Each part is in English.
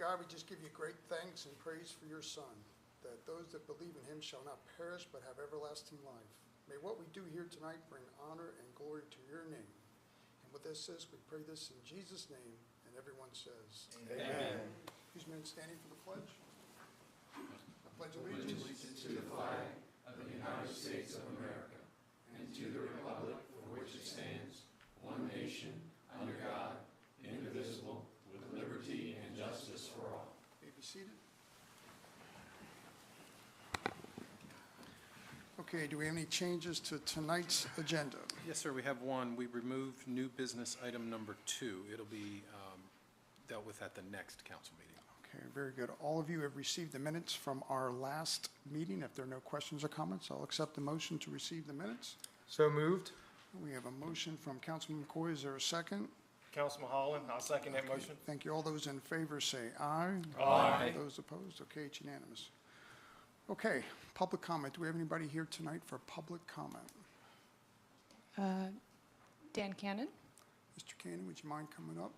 God, we just give you great thanks and praise for your Son, that those that believe in him shall not perish but have everlasting life. May what we do here tonight bring honor and glory to your name. And with this says, we pray this in Jesus' name, and everyone says, Amen. Who's men standing for the pledge? I pledge allegiance to the flag of the United States of America and to the republic for which it stands, one nation, under God, indivisible, with liberty and justice for all. May be seated. Okay, do we have any changes to tonight's agenda? Yes, sir, we have one. We removed new business item number 2. It'll be dealt with at the next council meeting. Okay, very good. All of you have received the minutes from our last meeting. If there are no questions or comments, I'll accept the motion to receive the minutes. So moved. We have a motion from Councilman McCoy. Is there a second? Councilman Holland, I'll second that motion. Thank you. All those in favor say aye. Aye. Those opposed? Okay, it's unanimous. Okay, public comment. Do we have anybody here tonight for public comment? Dan Cannon. Mr. Cannon, would you mind coming up?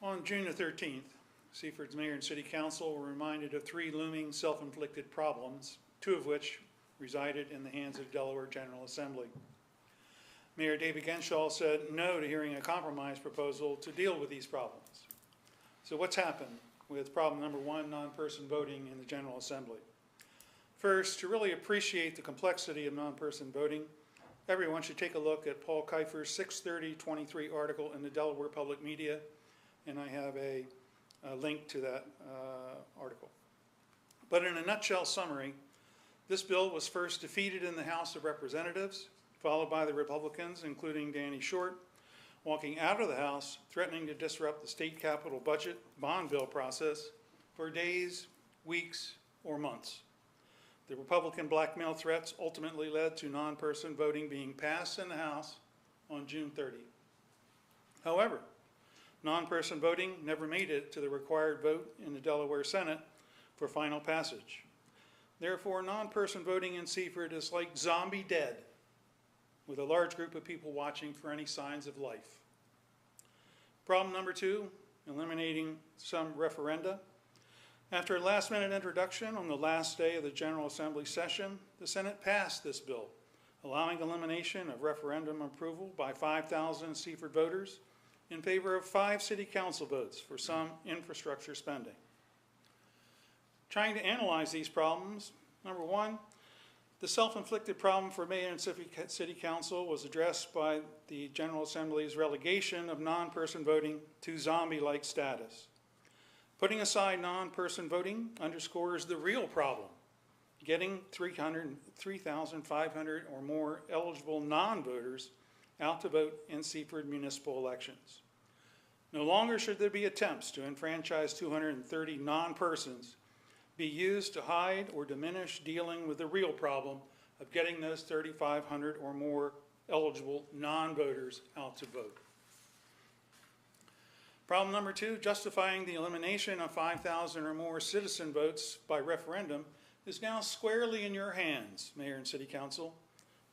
On June the 13th, Seaford's mayor and city council were reminded of 3 looming self-inflicted problems, 2 of which resided in the hands of Delaware General Assembly. Mayor David Genshaw said no to hearing a compromise proposal to deal with these problems. So what's happened with problem number 1, non-person voting in the General Assembly? First, to really appreciate the complexity of non-person voting, everyone should take a look at Paul Kiefer's 6/30/23 article in the Delaware Public Media, and I have a link to that article. But in a nutshell summary, this bill was first defeated in the House of Representatives, followed by the Republicans, including Danny Short, walking out of the House, threatening to disrupt the state capital budget bond bill process for days, weeks, or months. The Republican blackmail threats ultimately led to non-person voting being passed in the House on June 30. However, non-person voting never made it to the required vote in the Delaware Senate for final passage. Therefore, non-person voting in Seaford is like zombie dead, with a large group of people watching for any signs of life. Problem number 2, eliminating some referenda. After a last-minute introduction on the last day of the General Assembly session, the Senate passed this bill, allowing elimination of referendum approval by 5,000 Seaford voters in favor of 5 city council votes for some infrastructure spending. Trying to analyze these problems, number 1, the self-inflicted problem for mayor and city council was addressed by the General Assembly's relegation of non-person voting to zombie-like status. Putting aside non-person voting underscores the real problem, getting 3,500 or more eligible non-voters out to vote in Seaford municipal elections. No longer should there be attempts to enfranchise 230 non-persons be used to hide or diminish dealing with the real problem of getting those 3,500 or more eligible non-voters out to vote. Problem number 2, justifying the elimination of 5,000 or more citizen votes by referendum is now squarely in your hands, Mayor and City Council.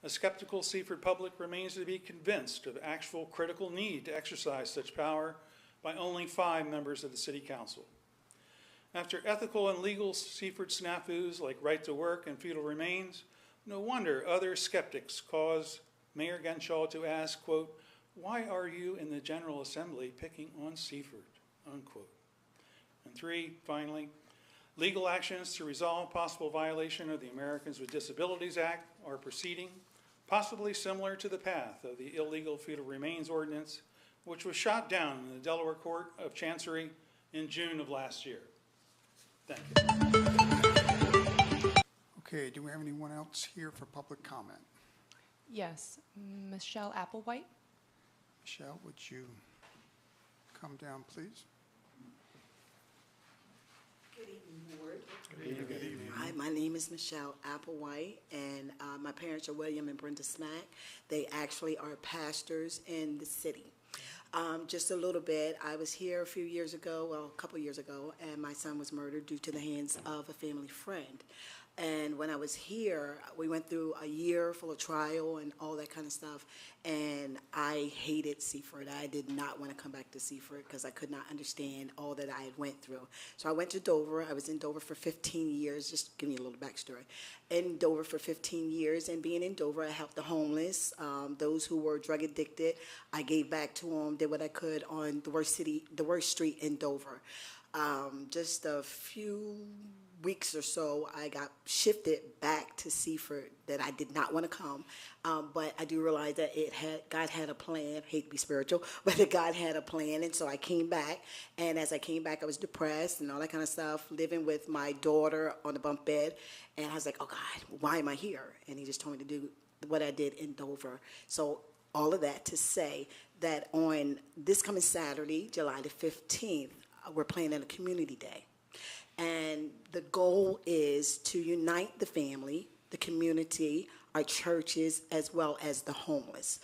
A skeptical Seaford public remains to be convinced of actual critical need to exercise such power by only 5 members of the City Council. After ethical and legal Seaford snafus like right to work and feudal remains, no wonder other skeptics cause Mayor Genshaw to ask, quote, "Why are you in the General Assembly picking on Seaford?" unquote. And 3, finally, legal actions to resolve possible violation of the Americans with Disabilities Act are proceeding, possibly similar to the path of the illegal feudal remains ordinance, which was shot down in the Delaware Court of Chancery in June of last year. Thank you. Okay, do we have anyone else here for public comment? Yes, Michelle Applewhite. Michelle, would you come down, please? Good evening, Ward. Good evening. Hi, my name is Michelle Applewhite, and my parents are William and Brenda Smack. They actually are pastors in the city. Just a little bit, I was here a few years ago, well, a couple years ago, and my son was murdered due to the hands of a family friend. And when I was here, we went through a year full of trial and all that kind of stuff. And I hated Seaford. I did not want to come back to Seaford because I could not understand all that I had went through. So I went to Dover. I was in Dover for 15 years. Just give me a little backstory. In Dover for 15 years. And being in Dover, I helped the homeless, those who were drug addicted. I gave back to them, did what I could on the worst street in Dover. Just a few weeks or so, I got shifted back to Seaford that I did not want to come. But I do realize that God had a plan. Hate to be spiritual, but that God had a plan. And so I came back. And as I came back, I was depressed and all that kind of stuff, living with my daughter on the bunk bed. And I was like, oh God, why am I here? And he just told me to do what I did in Dover. So all of that to say that on this coming Saturday, July the 15th, we're planning a community day. And the goal is to unite the family, the community, our churches, as well as the homeless.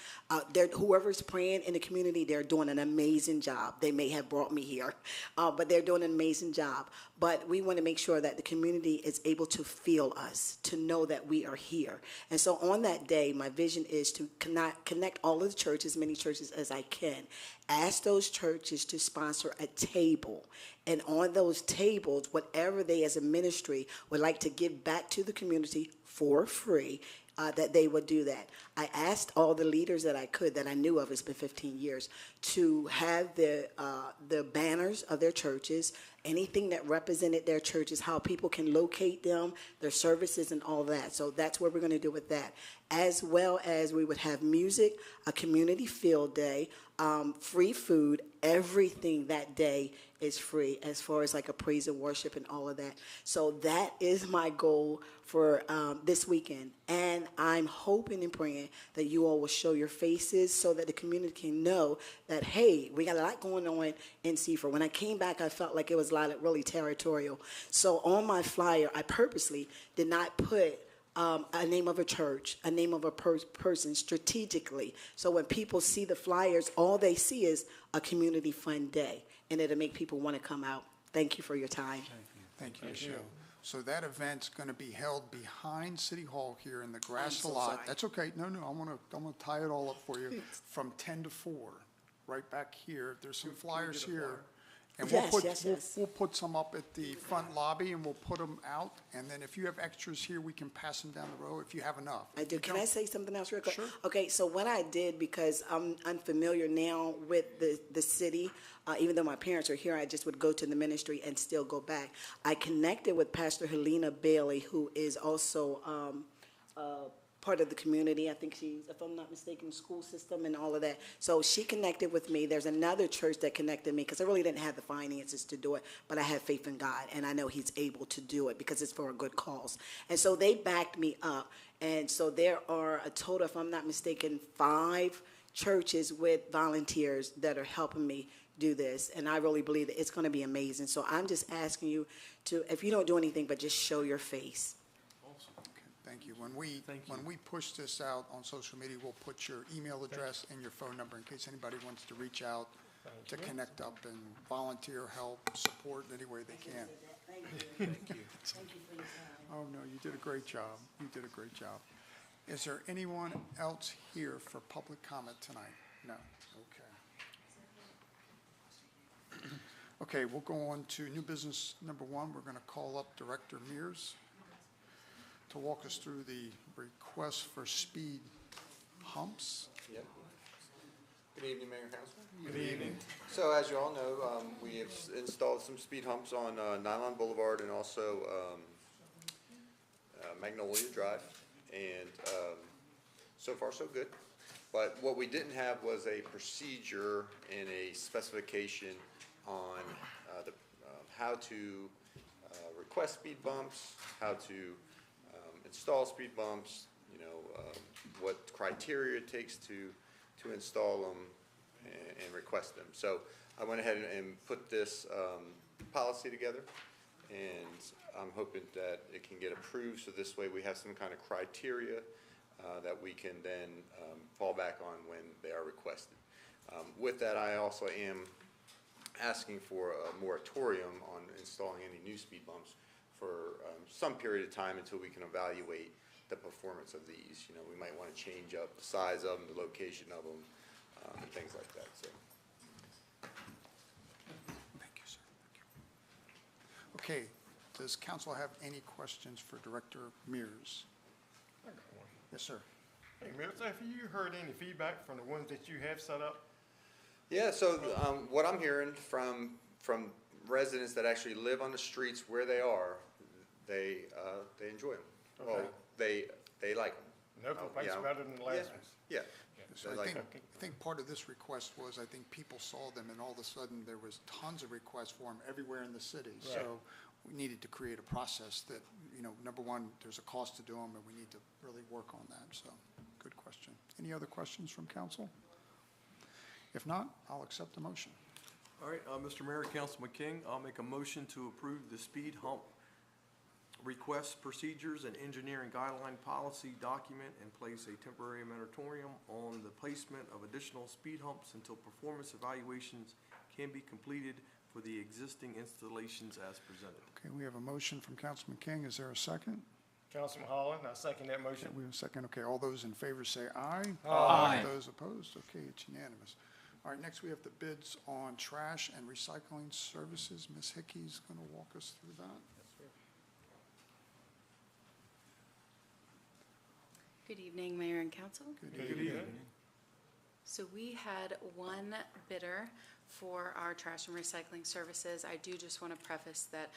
Whoever's praying in the community, they're doing an amazing job. They may have brought me here, but they're doing an amazing job. But we want to make sure that the community is able to feel us, to know that we are here. And so on that day, my vision is to connect all of the churches, as many churches as I can, ask those churches to sponsor a table. And on those tables, whatever they as a ministry would like to give back to the community for free, that they would do that. I asked all the leaders that I could, that I knew of, it's been 15 years, to have the banners of their churches, anything that represented their churches, how people can locate them, their services and all that. So that's what we're going to do with that. As well as we would have music, a community field day, free food, everything that day is free as far as like a praise and worship and all of that. So that is my goal for this weekend. And I'm hoping and praying that you all will show your faces so that the community can know that, hey, we got a lot going on in Seaford. When I came back, I felt like it was a lot of really territorial. So on my flyer, I purposely did not put a name of a church, a name of a person strategically. So when people see the flyers, all they see is a community fun day, and it'll make people want to come out. Thank you for your time. Thank you, Michelle. So that event's going to be held behind City Hall here in the grass so lot. sorry. That's okay. No, I'm gonna tie it all up for you from 10 to 4, right back here. There's some flyers here. And we'll put some up at the front lobby, and we'll put them out. And then if you have extras here, we can pass them down the road if you have enough. I do. Can I say something else real quick? Sure. Okay, so what I did, because I'm unfamiliar now with the city, even though my parents are here, I just would go to the ministry and still go back. I connected with Pastor Helena Bailey, who is also part of the community. I think she's, if I'm not mistaken, school system and all of that. So she connected with me. There's another church that connected me because I really didn't have the finances to do it, but I have faith in God, and I know he's able to do it because it's for a good cause. And so they backed me up. And so there are a total, if I'm not mistaken, 5 churches with volunteers that are helping me do this. And I really believe that it's going to be amazing. So I'm just asking you to, if you don't do anything but just show your face. Thank you. When we push this out on social media, we'll put your email address and your phone number in case anybody wants to reach out to connect up and volunteer, help, support in any way they can. Thank you. Thank you for your time. Oh, no, you did a great job. You did a great job. Is there anyone else here for public comment tonight? No? Okay. Okay, we'll go on to new business number 1. We're going to call up Director Mears to walk us through the request for speed humps. Yep. Good evening, Mayor and Council. Good evening. So as you all know, we have installed some speed humps on Nylon Boulevard and also Magnolia Drive. And so far, so good. But what we didn't have was a procedure and a specification on how to request speed bumps, how to install speed bumps, what criteria it takes to install them and request them. So I went ahead and put this policy together, and I'm hoping that it can get approved, so this way we have some kind of criteria that we can then fall back on when they are requested. With that, I also am asking for a moratorium on installing any new speed bumps for some period of time until we can evaluate the performance of these. You know, we might want to change up the size of them, the location of them, and things like that, so. Thank you, sir. Thank you. Okay, does council have any questions for Director Mears? I got one. Yes, sir. Hey, Mills, have you heard any feedback from the ones that you have set up? Yeah, so what I'm hearing from residents that actually live on the streets where they are, they enjoy them. Well, Okay. they like them. No complaints yeah. better than the last ones? Yeah. So They I like think, them. I think part of this request was, I think people saw them and all of a sudden there was tons of requests for them everywhere in the city. Right. So we needed to create a process that, you know, number one, there's a cost to do them and we need to really work on that. So, good question. Any other questions from council? If not, I'll accept the motion. All right, Mr. Mayor, Councilman King, I'll make a motion to approve the speed hump request procedures and engineering guideline policy document and place a temporary moratorium on the placement of additional speed humps until performance evaluations can be completed for the existing installations as presented. Okay, we have a motion from Councilman King. Is there a second? Councilman Holland, I second that motion. We have a second. Okay, all those in favor say aye. Aye. Those opposed? Okay, it's unanimous. All right, next we have the bids on trash and recycling services. Ms. Hickey's going to walk us through that. Good evening, Mayor and Council. Good Good evening. So we had one bidder for our trash and recycling services. I do just want to preface that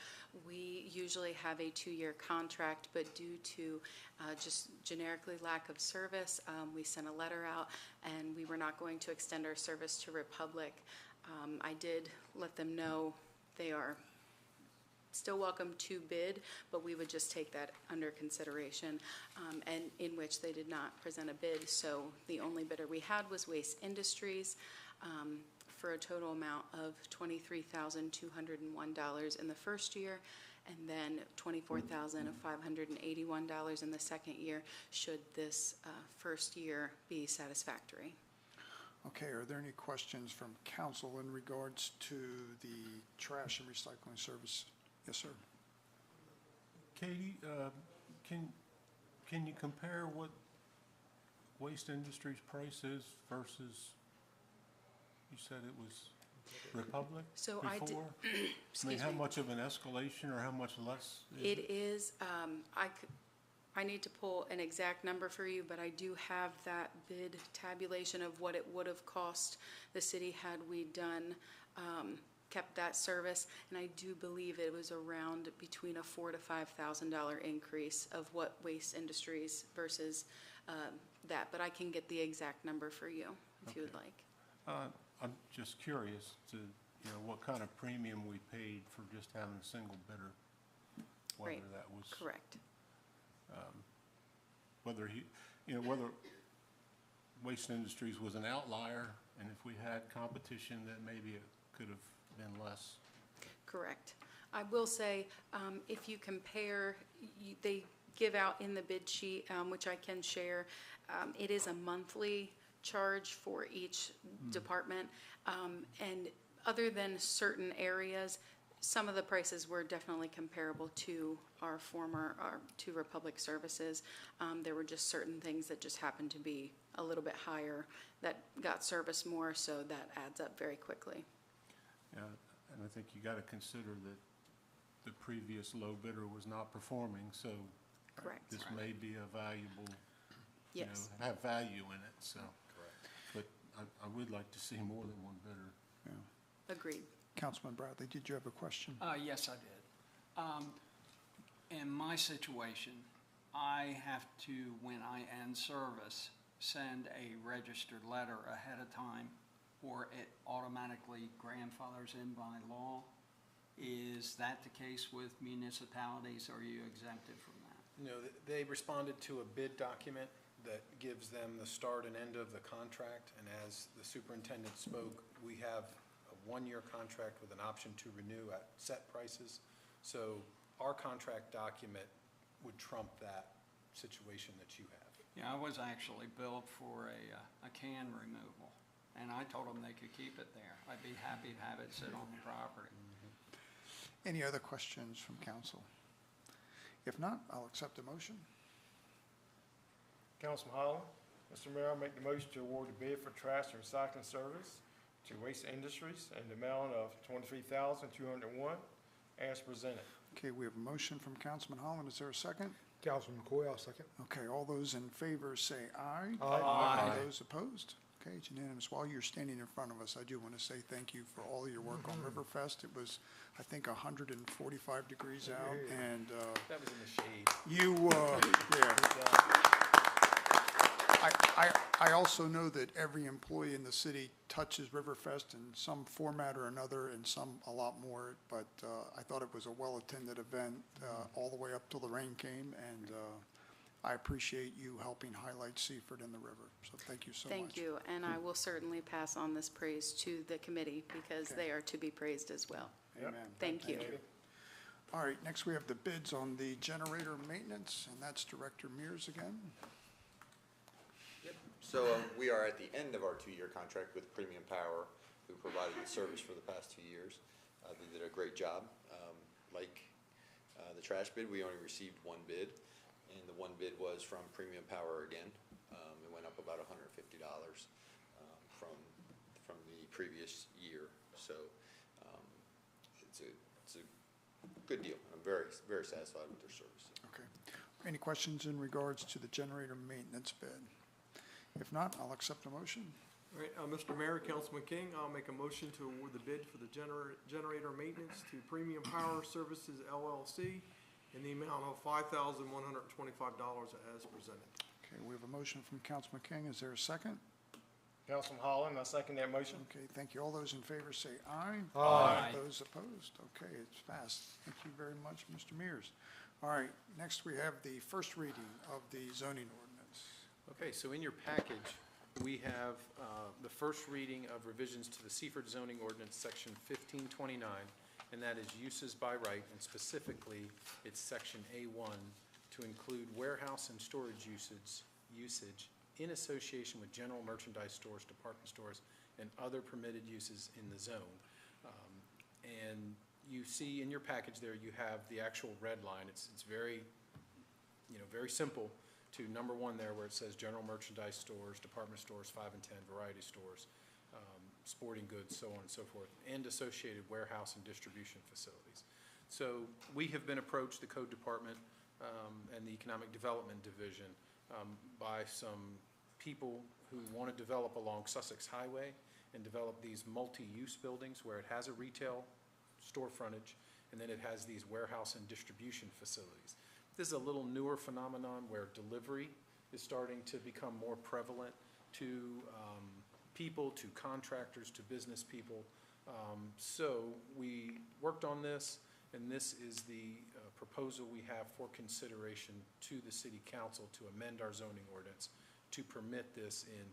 we usually have a 2-year contract, but due to just generically lack of service, we sent a letter out and we were not going to extend our service to Republic. I did let them know they are still welcome to bid, but we would just take that under consideration, and in which they did not present a bid. So the only bidder we had was Waste Industries, for a total amount of $23,201 in the first year, and then $24,581 in the second year, should this first year be satisfactory. Okay, are there any questions from council in regards to the trash and recycling service? Yes, sir. Katie, can you compare what Waste Industries price is versus, you said it was Republic So before? I did, I mean, excuse how me. much of an escalation or how much less is it? It is, I need to pull an exact number for you, but I do have that bid tabulation of what it would have cost the city had we done, kept that service, and I do believe it was around between a $4,000 to $5,000 increase of what Waste Industries versus that, but I can get the exact number for you if you would like. I'm just curious to, you know, what kind of premium we paid for just having a single bidder, whether Right. that was. Correct. Whether whether Waste Industries was an outlier, and if we had competition, that maybe it could have been less. Correct. I will say, if you compare, they give out in the bid sheet, which I can share, it is a monthly charge for each department. And other than certain areas, some of the prices were definitely comparable to our to Republic Services. There were just certain things that just happened to be a little bit higher that got serviced more, so that adds up very quickly. Yeah, and I think you got to consider that the previous low bidder was not performing, so Correct. this may be a valuable, you know, Yes. have value in it, so. But I would like to see more than one bidder. Agreed. Councilman Bradley, did you have a question? Yes, I did. In my situation, I have to, when I end service, send a registered letter ahead of time, or it automatically grandfathers in by law. Is that the case with municipalities, or are you exempted from that? No, they responded to a bid document that gives them the start and end of the contract, and as the superintendent spoke, we have a 1-year contract with an option to renew at set prices. So our contract document would trump that situation that you have. Yeah, I was actually billed for a can removal, and I told them they could keep it there. I'd be happy to have it sit on the property. Any other questions from council? If not, I'll accept the motion. Councilman Holland, Mr. Mayor, I make the motion to award the bid for trash and recycling service to Waste Industries in the amount of $23,201 as presented. Okay, we have a motion from Councilman Holland. Is there a second? Councilman McCoy, I'll second. Okay, all those in favor say aye. Aye. Those opposed? Okay, it's unanimous. While you're standing in front of us, I do want to say thank you for all of your work on Riverfest. It was, I think, 145 degrees out, and That was in the shade. you, I also know that every employee in the city touches Riverfest in some format or another, and some a lot more, but I thought it was a well-attended event all the way up till the rain came, and I appreciate you helping highlight Seaford and the river, so thank you so much. Thank you, and I will certainly pass on this praise to the committee because Okay. they are to be praised as well. Amen. Thank you. All right, next we have the bids on the generator maintenance, and that's Director Mears again. So we are at the end of our 2-year contract with Premium Power, who provided the service for the past 2 years. They did a great job. Like the trash bid, we only received one bid, and the one bid was from Premium Power again. It went up about $150 from the previous year. So it's a good deal. I'm very, very satisfied with their service. Okay. Any questions in regards to the generator maintenance bid? If not, I'll accept a motion. All right, Mr. Mayor, Councilman King, I'll make a motion to award the bid for the generator maintenance to Premium Power Services LLC in the amount of $5,125 as presented. Okay, we have a motion from Councilman King. Is there a second? Councilman Holland, I second that motion. Okay, thank you. All those in favor say aye. Aye. Those opposed? Okay, it's passed. Thank you very much, Mr. Mears. All right, next we have the first reading of the zoning ordinance. Okay, so in your package, we have the first reading of revisions to the Seaford zoning ordinance, section 1529, and that is uses by right, and specifically, it's section A1 to include warehouse and storage usage in association with general merchandise stores, department stores, and other permitted uses in the zone. And you see in your package there, you have the actual red line. It's very, very simple to number 1 there where it says general merchandise stores, department stores, 5 and 10, variety stores, sporting goods, so on and so forth, and associated warehouse and distribution facilities. So we have been approached, the Code Department and the Economic Development Division, by some people who want to develop along Sussex Highway and develop these multi-use buildings where it has a retail store frontage and then it has these warehouse and distribution facilities. This is a little newer phenomenon where delivery is starting to become more prevalent to people, to contractors, to business people. So we worked on this, and this is the proposal we have for consideration to the City Council to amend our zoning ordinance to permit this in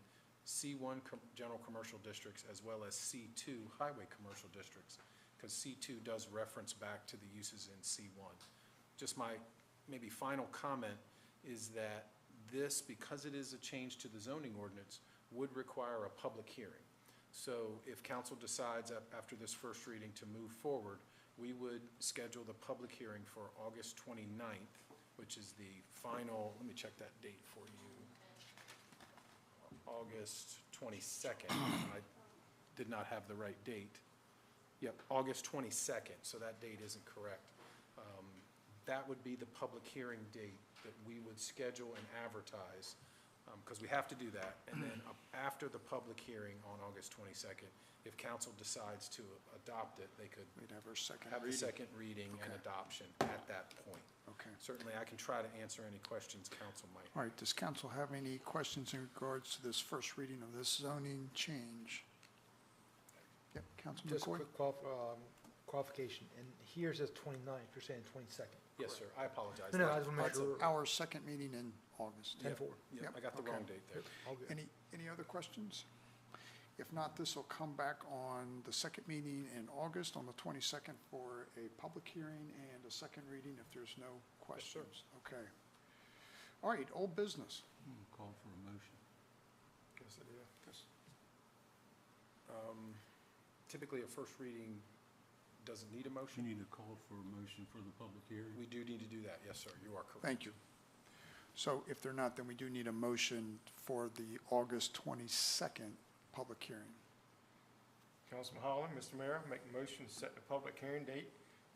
C1 general commercial districts as well as C2 highway commercial districts, because C2 does reference back to the uses in C1. Just my maybe final comment is that this, because it is a change to the zoning ordinance, would require a public hearing. So if council decides after this first reading to move forward, we would schedule the public hearing for August 29th, which is the final, let me check that date for you. August 22nd. I did not have the right date. Yep, August 22nd, so that date isn't correct. That would be the public hearing date that we would schedule and advertise, because we have to do that. And then after the public hearing on August 22nd, if council decides to adopt it, they could We'd have our second have the reading. second reading and Okay. adoption at that point. Okay. Certainly, I can try to answer any questions council might have. All right, does council have any questions in regards to this first reading of this zoning change? Yep, Councilman Just a McCoy? quick qualification, and here it says 29th, you're saying 22nd. Yes, sir, I apologize. No, I just want to make That's sure. our second meeting in August. 10-4. Yeah, Yep, I got the okay. wrong date there. All good. Any other questions? If not, this will come back on the second meeting in August on the 22nd for a public hearing and a second reading if there's no questions. Okay. All right, old business. Call for a motion. Yes, I do. Typically, a first reading doesn't need a You motion. need to call for a motion for the public hearing. We do need to do that, yes, sir, you are correct. Thank you. So if they're not, then we do need a motion for the August 22nd public hearing. Councilman Holland, Mr. Mayor, make a motion to set the public hearing date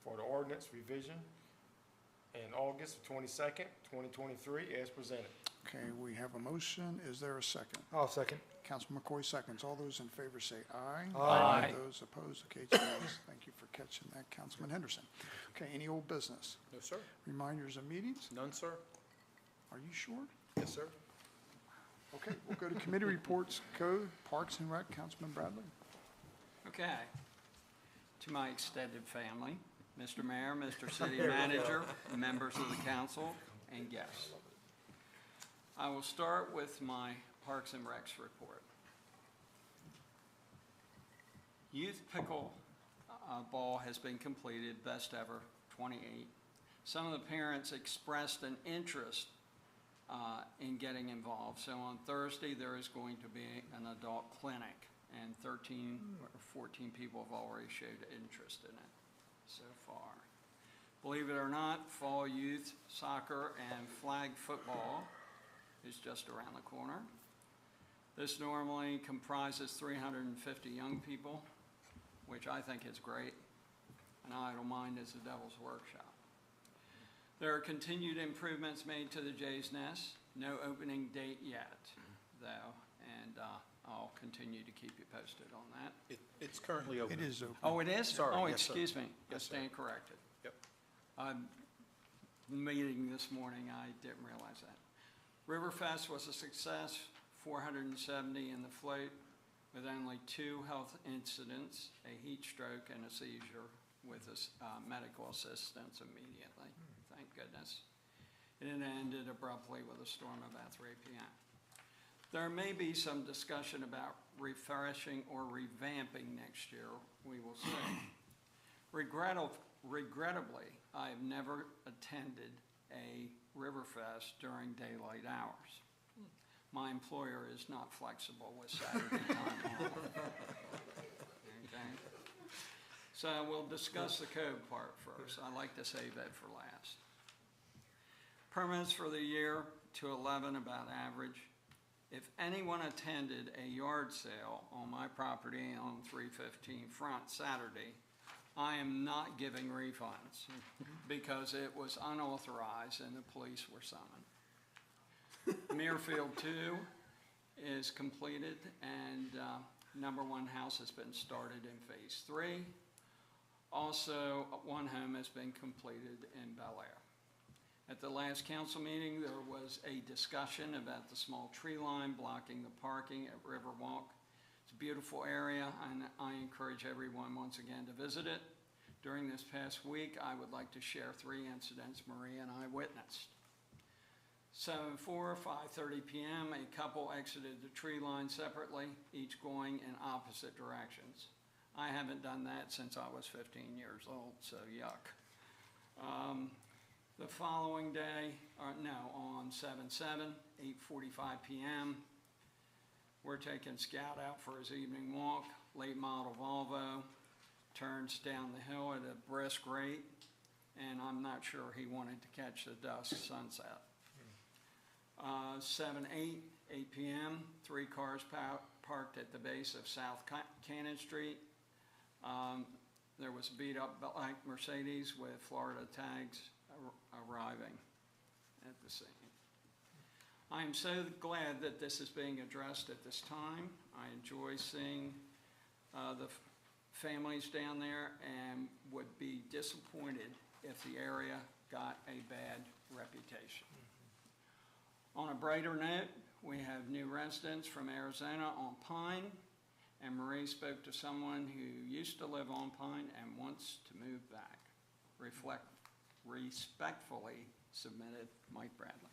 for the ordinance revision in August 22nd, 2023, as presented. Okay, we have a motion. Is there a second? I'll second. Councilman McCoy seconds. All those in favor say aye. Aye. Those opposed, the case passes. Thank you for catching that, Councilman Henderson. Okay, any old business? No, sir. Reminders of meetings? None, sir? Are you sure? Yes, sir. Okay, we'll go to committee reports, Code, Parks and Rec, Councilman Bradley. Okay. To my extended family, Mr. Mayor, Mr. City Manager, members of the council, and guests. I will start with my Parks and Recs report. Youth pickle ball has been completed, best ever, 28. Some of the parents expressed an interest in getting involved. So on Thursday, there is going to be an adult clinic, and 13 or 14 people have already showed interest in it so far. Believe it or not, fall youth soccer and flag football is just around the corner. This normally comprises 350 young people, which I think is great, and I don't mind as the Devil's Workshop. There are continued improvements made to the Jay's Nest. No opening date yet, though, and I'll continue to keep you posted on that. It's currently open. It is open. Oh, it is? Sorry, Oh, yes, sir. excuse me. I Yes, sir. stand corrected. Yep. Meeting this morning, I didn't realize that. Riverfest was a success, 470 in the float, with only 2 health incidents, a heat stroke and a seizure, with medical assistance immediately. Thank goodness. It ended abruptly with a storm about 3 p.m. There may be some discussion about refreshing or revamping next year. We will see. Regrettably, I have never attended a Riverfest during daylight hours. My employer is not flexible with Saturday time off. Okay? So we'll discuss the code part first. I like to save that for last. Permits for the year to 11, about average. If anyone attended a yard sale on my property on 315 Front Saturday, I am not giving refunds because it was unauthorized and the police were summoned. Muirfield 2 is completed, and number 1 house has been started in phase 3. Also, 1 home has been completed in Bel Air. At the last council meeting, there was a discussion about the small tree line blocking the parking at Riverwalk. It's a beautiful area, and I encourage everyone once again to visit it. During this past week, I would like to share 3 incidents Marie and I witnessed. 7:04, 5:30 p.m., a couple exited the tree line separately, each going in opposite directions. I haven't done that since I was 15 years old, so yuck. The following day, on 7/7, 8:45 p.m., we're taking Scout out for his evening walk. Late model Volvo turns down the hill at a brisk rate, and I'm not sure he wanted to catch the dusk sunset. 7:08, 8 p.m., 3 cars parked at the base of South Cannon Street. There was a beat-up black Mercedes with Florida tags arriving at the scene. I am so glad that this is being addressed at this time. I enjoy seeing the families down there and would be disappointed if the area got a bad reputation. On a brighter note, we have new residents from Arizona on Pine, and Marie spoke to someone who used to live on Pine and wants to move back. Respectfully submitted, Mike Bradley.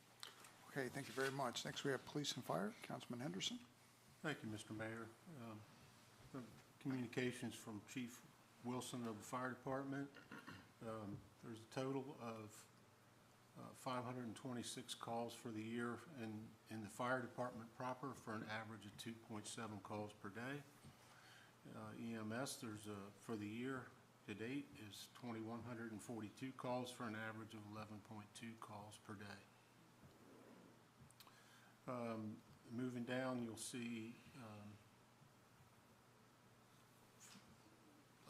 Okay, thank you very much. Next, we have Police and Fire, Councilman Henderson. Thank you, Mr. Mayor. The communications from Chief Wilson of the Fire Department. There's a total of 526 calls for the year in the fire department proper, for an average of 2.7 calls per day. EMS, for the year, to date is 2,142 calls for an average of 11.2 calls per day. Moving down, you'll see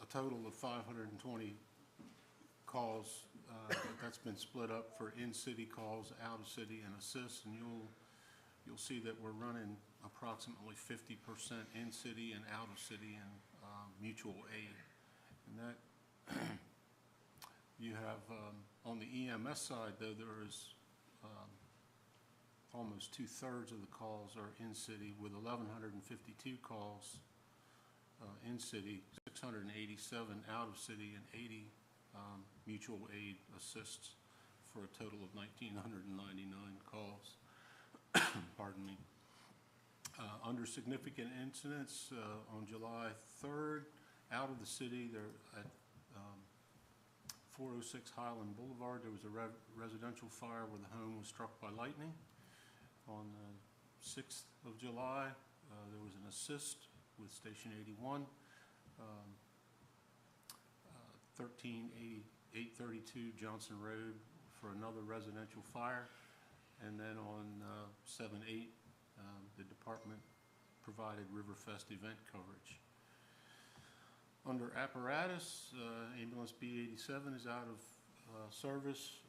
a total of 520 calls. That's been split up for in-city calls, out-of-city, and assists, and you'll see that we're running approximately 50% in-city and out-of-city and mutual aid. And that, you have, on the EMS side, though, there is almost 2/3 of the calls are in-city, with 1,152 calls in-city, 687 out-of-city, and 80 mutual aid assists, for a total of 1,999 calls. Pardon me. Under significant incidents, on July 3rd, out of the city, there at 406 Highland Boulevard, there was a residential fire where the home was struck by lightning. On the 6th of July, there was an assist with Station 81, 832 Johnson Road, for another residential fire. And then on 7/8, the department provided Riverfest event coverage. Under apparatus, ambulance B87 is out of service.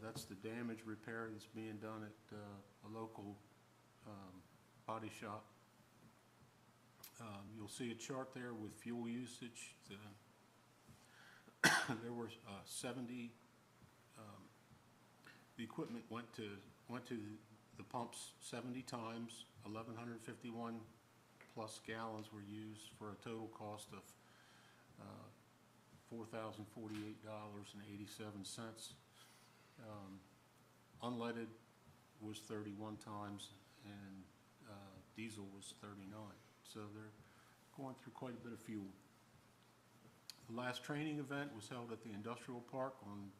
That's the damage repair that's being done at a local body shop. You'll see a chart there with fuel usage. There were 70. The equipment went to the pumps 70 times. 1,151 plus gallons were used, for a total cost of $4,048.87. Unleaded was 31 times, and diesel was 39. So they're going through quite a bit of fuel. The last training event was held at the industrial park on,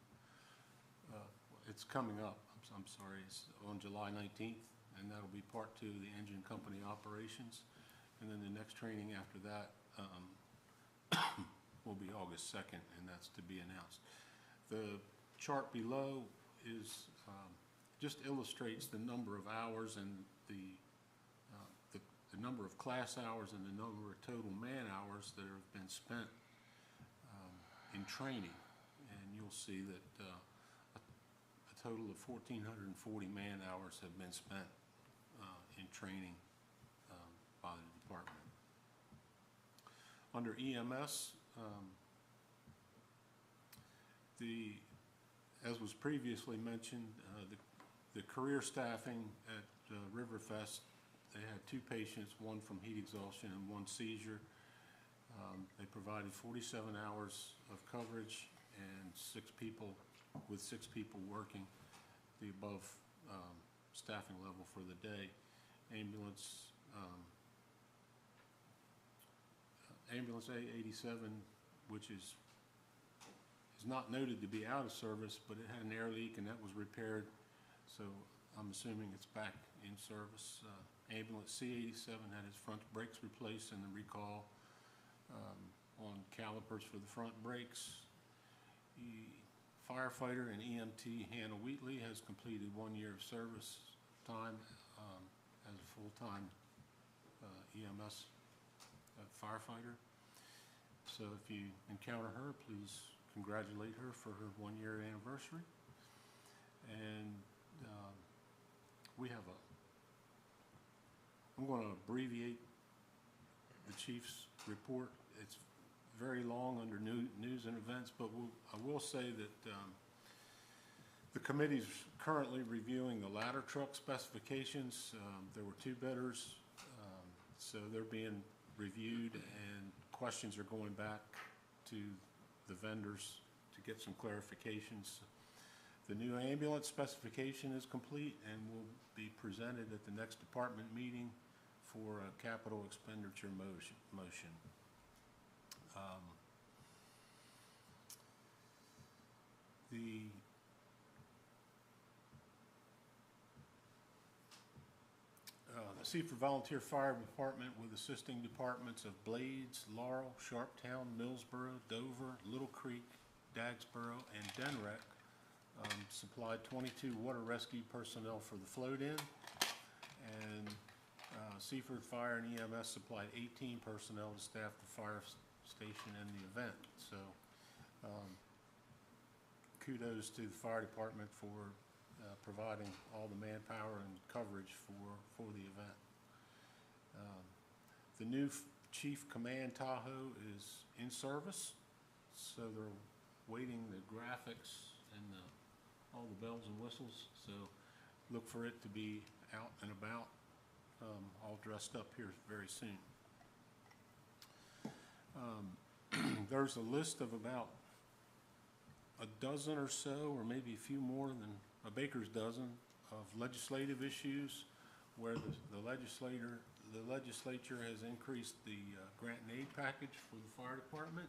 it's coming up, I'm sorry, it's on July 19th, and that'll be part 2 of the engine company operations. And then the next training after that will be August 2nd, and that's to be announced. The chart below is just illustrates the number of hours and the number of class hours and the number of total man hours that have been spent in training. And you'll see that a total of 1,440 man hours have been spent in training by the department. Under EMS, as was previously mentioned, the career staffing at Riverfest, they had 2 patients, one from heat exhaustion and 1 seizure. They provided 47 hours of coverage and 6 people working, the above staffing level for the day. Ambulance A87, which is not noted to be out of service, but it had an air leak and that was repaired, so I'm assuming it's back in service. Ambulance C87 had its front brakes replaced and the recall on calipers for the front brakes. The firefighter and EMT Hannah Wheatley has completed 1 year of service time as a full-time EMS firefighter. So if you encounter her, please congratulate her for her 1 year anniversary. And we have I'm going to abbreviate the chief's report. It's very long under news and events, but I will say that the committee's currently reviewing the ladder truck specifications. There were 2 bidders, so they're being reviewed, and questions are going back to the vendors to get some clarifications. The new ambulance specification is complete and will be presented at the next department meeting for a capital expenditure motion. The Seaford Volunteer Fire Department with assisting departments of Blades, Laurel, Sharptown, Millsboro, Dover, Little Creek, Dagsboro, and Denrec supplied 22 water rescue personnel for the float-in, and Seaford Fire and EMS supplied 18 personnel to staff the fire station and the event. So kudos to the fire department for providing all the manpower and coverage for the event. The new Chief Command Tahoe is in service, so they're waiting the graphics and all the bells and whistles. So look for it to be out and about, all dressed up here very soon. There's a list of about a dozen or so, or maybe a few more than a baker's dozen, of legislative issues where the legislature has increased the grant and aid package for the fire department.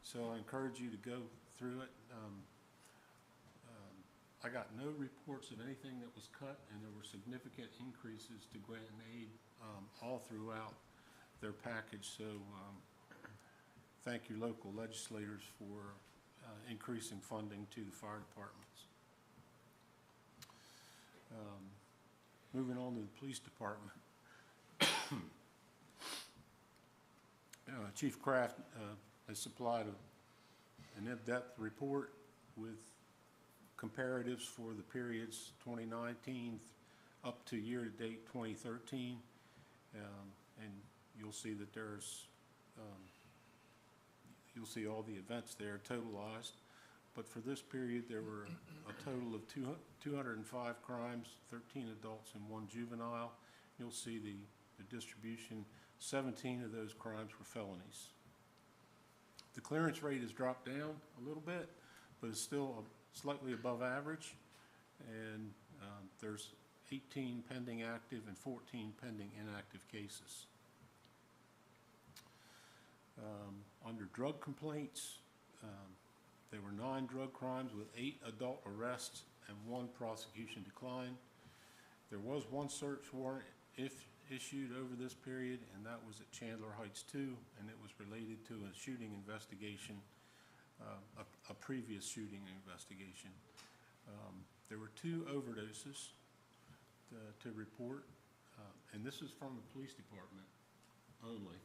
So I encourage you to go through it. I got no reports of anything that was cut, and there were significant increases to grant and aid all throughout their package. So thank you, local legislators, for increasing funding to the fire departments. Moving on to the police department. Chief Kraft has supplied an in-depth report with comparatives for the periods 2019 up to year-to-date 2013, and you'll see that you'll see all the events there totalized. But for this period, there were a total of 205 crimes, 13 adults and 1 juvenile. You'll see the distribution. 17 of those crimes were felonies. The clearance rate has dropped down a little bit, but it's still slightly above average. And there's 18 pending active and 14 pending inactive cases. Under drug complaints, there were 9 drug crimes with 8 adult arrests and 1 prosecution decline. There was 1 search warrant issued over this period, and that was at Chandler Heights 2, and it was related to a shooting investigation, a previous shooting investigation. There were 2 overdoses to report, and this is from the police department only.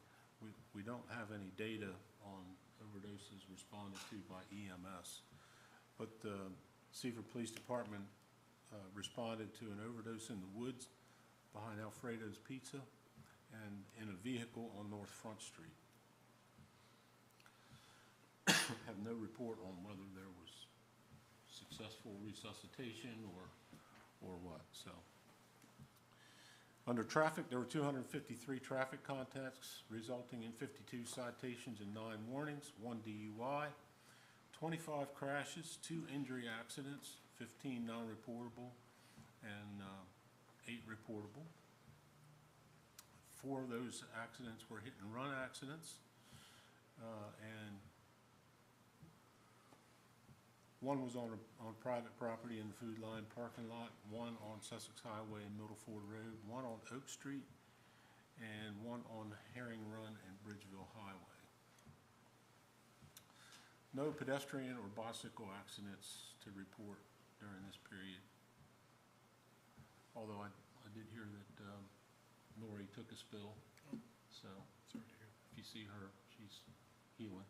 We don't have any data on overdoses responded to by EMS, but the Seaford Police Department responded to an overdose in the woods behind Alfredo's Pizza and in a vehicle on North Front Street. Have no report on whether there was successful resuscitation or what. So under traffic, there were 253 traffic contacts, resulting in 52 citations and 9 warnings, 1 DUI, 25 crashes, 2 injury accidents, 15 non-reportable, and 8 reportable. 4 of those accidents were hit-and-run accidents, and 1 was on private property in the Food Line parking lot, 1 on Sussex Highway and Middleford Road, 1 on Oak Street, and 1 on Herring Run and Bridgeville Highway. No pedestrian or bicycle accidents to report during this period. Although I did hear that Lori took a spill, so sorry to hear. If you see her, she's healing.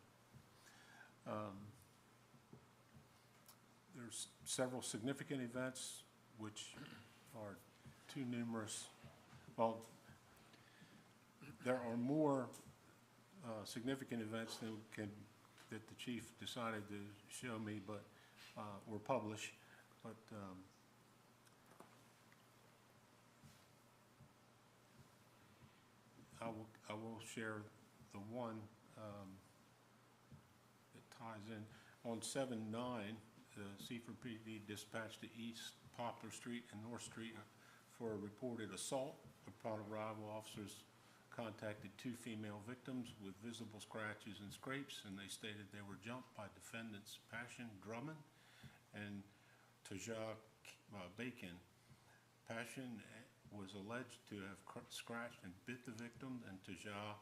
There's several significant events which are too numerous. Well, there are more significant events that the chief decided to show me, but or publish. But I will share the one that ties in. On 7/9, the Seaford PD dispatched to East Poplar Street and North Street for a reported assault. Upon arrival, officers contacted 2 female victims with visible scratches and scrapes, and they stated they were jumped by defendants Passion Drummond and Taja Bacon. Passion was alleged to have scratched and bit the victim, and Taja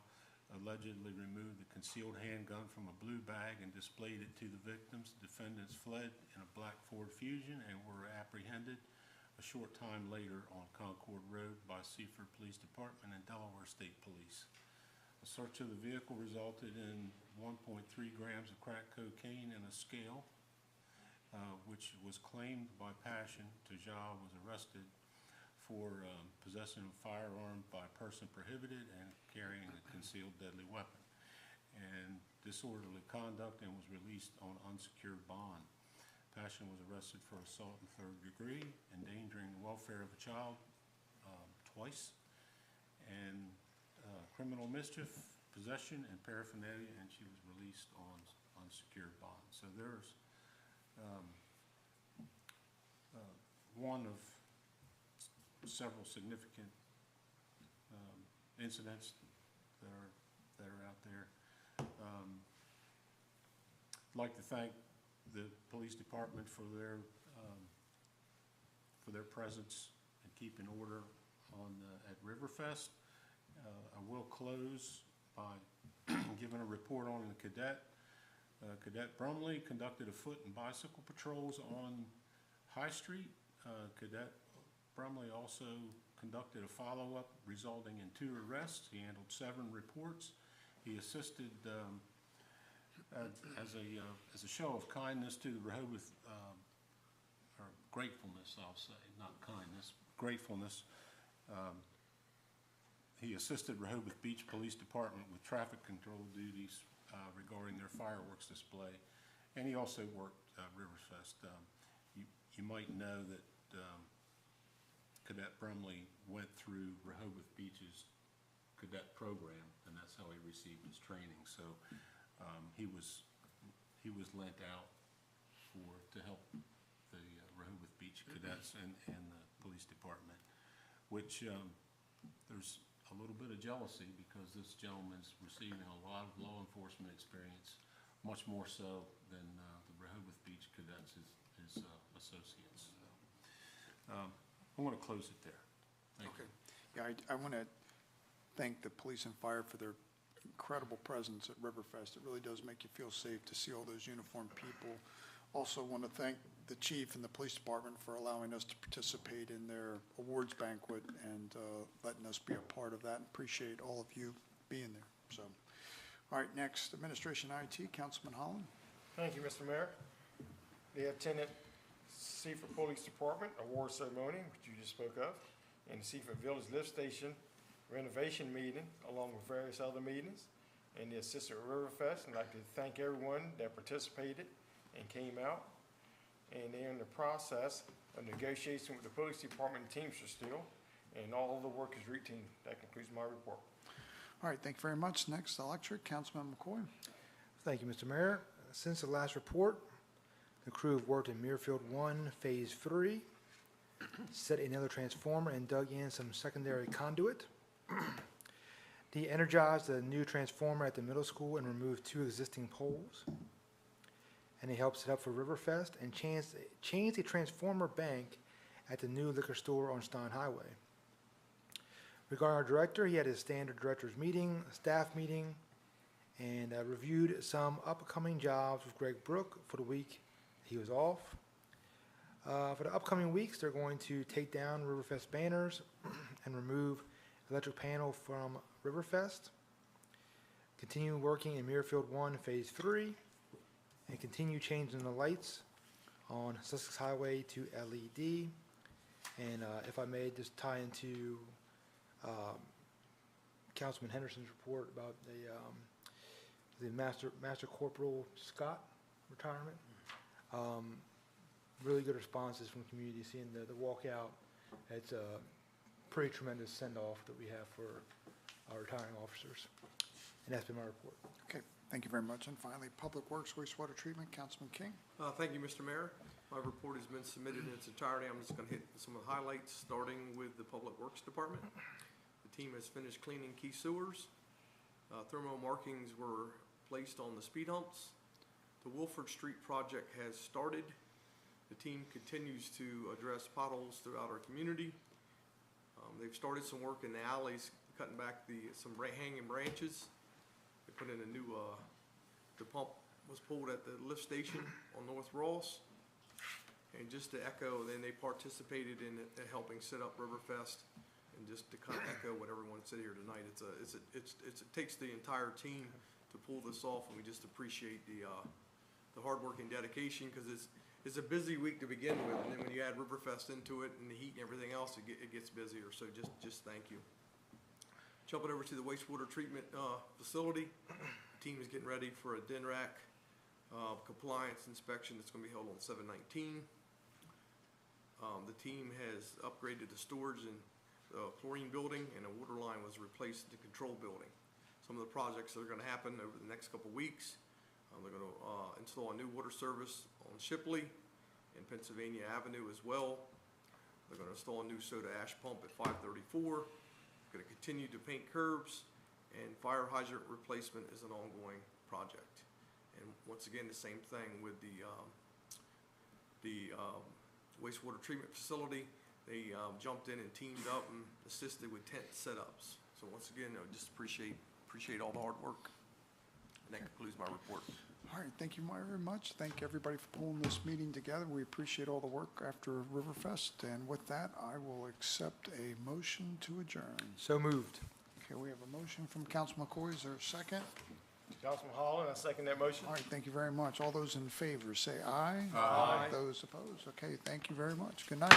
allegedly removed the concealed handgun from a blue bag and displayed it to the victims. The defendants fled in a black Ford Fusion and were apprehended a short time later on Concord Road by Seaford Police Department and Delaware State Police. A search of the vehicle resulted in 1.3 grams of crack cocaine and a scale, which was claimed by Passion. Taja was arrested for possessing a firearm by a person prohibited and carrying a concealed deadly weapon, and disorderly conduct, and was released on unsecured bond. Passion was arrested for assault in third degree, endangering the welfare of a child twice, and criminal mischief, possession, and paraphernalia, and she was released on unsecured bond. So there's one of several significant incidents that are out there. I'd like to thank the police department for their presence and keeping order on at Riverfest. I will close by giving a report on the cadet. Cadet Brumley conducted a foot and bicycle patrols on High Street. Cadet Brumley also conducted a follow-up resulting in 2 arrests. He handled 7 reports. He assisted as a show of kindness to the Rehoboth, or gratefulness, I'll say, not kindness, gratefulness. He assisted Rehoboth Beach Police Department with traffic control duties regarding their fireworks display, and he also worked Riverfest. You might know that Cadet Brumley went through Rehoboth Beach's cadet program, and that's how he received his training. So he was lent out to help the Rehoboth Beach cadets and the police department, which there's a little bit of jealousy because this gentleman's receiving a lot of law enforcement experience, much more so than the Rehoboth Beach cadets, his associates. I want to close it there. Thank you. Yeah, I want to thank the police and fire for their incredible presence at Riverfest. It really does make you feel safe to see all those uniformed people. Also want to thank the chief and the police department for allowing us to participate in their awards banquet and letting us be a part of that. And appreciate all of you being there. So, all right, next, Administration IT, Councilman Holland. Thank you, Mr. Mayor. The Lieutenant Seaford Police Department award ceremony, which you just spoke of, and the Seaford Village Lift Station renovation meeting, along with various other meetings, and the Assistant Riverfest. I'd like to thank everyone that participated and came out. And they're in the process of negotiation with the police department and Teamsters still, and all of the work is routine. That concludes my report. All right, thank you very much. Next, Electric, Councilman McCoy. Thank you, Mr. Mayor. Since the last report, the crew have worked in Muirfield 1, Phase 3, set another transformer and dug in some secondary conduit. De-energized the new transformer at the middle school and removed 2 existing poles. And they helped set up for Riverfest and changed a transformer bank at the new liquor store on Stein Highway. Regarding our director, he had his standard director's meeting, staff meeting, and reviewed some upcoming jobs with Greg Brook for the week he was off. For the upcoming weeks, they're going to take down Riverfest banners and remove electric panel from Riverfest, continue working in Muirfield 1, Phase 3, and continue changing the lights on Sussex Highway to LED. And if I may, just tie into Councilman Henderson's report about the Master Corporal Scott retirement. Really good responses from the community, seeing the walkout. It's a pretty tremendous send-off that we have for our retiring officers. And that's been my report. Okay, thank you very much. And finally, Public Works Wastewater Treatment, Councilman King. Thank you, Mr. Mayor. My report has been submitted in its entirety. I'm just going to hit some of the highlights, starting with the Public Works Department. The team has finished cleaning key sewers. Thermal markings were placed on the speed humps. The Wolford Street project has started. The team continues to address potholes throughout our community. They've started some work in the alleys, cutting back some hanging branches. They put in a new, the pump was pulled at the lift station on North Ross. And just to echo, then they participated in helping set up Riverfest. And just to kind of echo what everyone said here tonight, it takes the entire team to pull this off, and we just appreciate the hard work and dedication, because it's a busy week to begin with, and then when you add Riverfest into it and the heat and everything else, it gets busier. So just thank you. Jumping over to the wastewater treatment facility, the team is getting ready for a DNRAC compliance inspection that's going to be held on 7/19. The team has upgraded the storage and chlorine building, and a water line was replaced at the control building. Some of the projects that are going to happen over the next couple weeks, they're going to install a new water service on Shipley and Pennsylvania Avenue as well. They're going to install a new soda ash pump at 534. Going to continue to paint curbs, and fire hydrant replacement is an ongoing project. And once again, the same thing with the wastewater treatment facility. They jumped in and teamed up and assisted with tent setups. So once again, I just appreciate all the hard work. And that concludes my report. All right, thank you very much. Thank everybody for pulling this meeting together. We appreciate all the work after Riverfest. And with that, I will accept a motion to adjourn. So moved. Okay, we have a motion from Councilman McCoy. Is there a second? Councilman Holland, I second that motion. All right, thank you very much. All those in favor, say aye. Aye. Those opposed? Okay, thank you very much. Good night.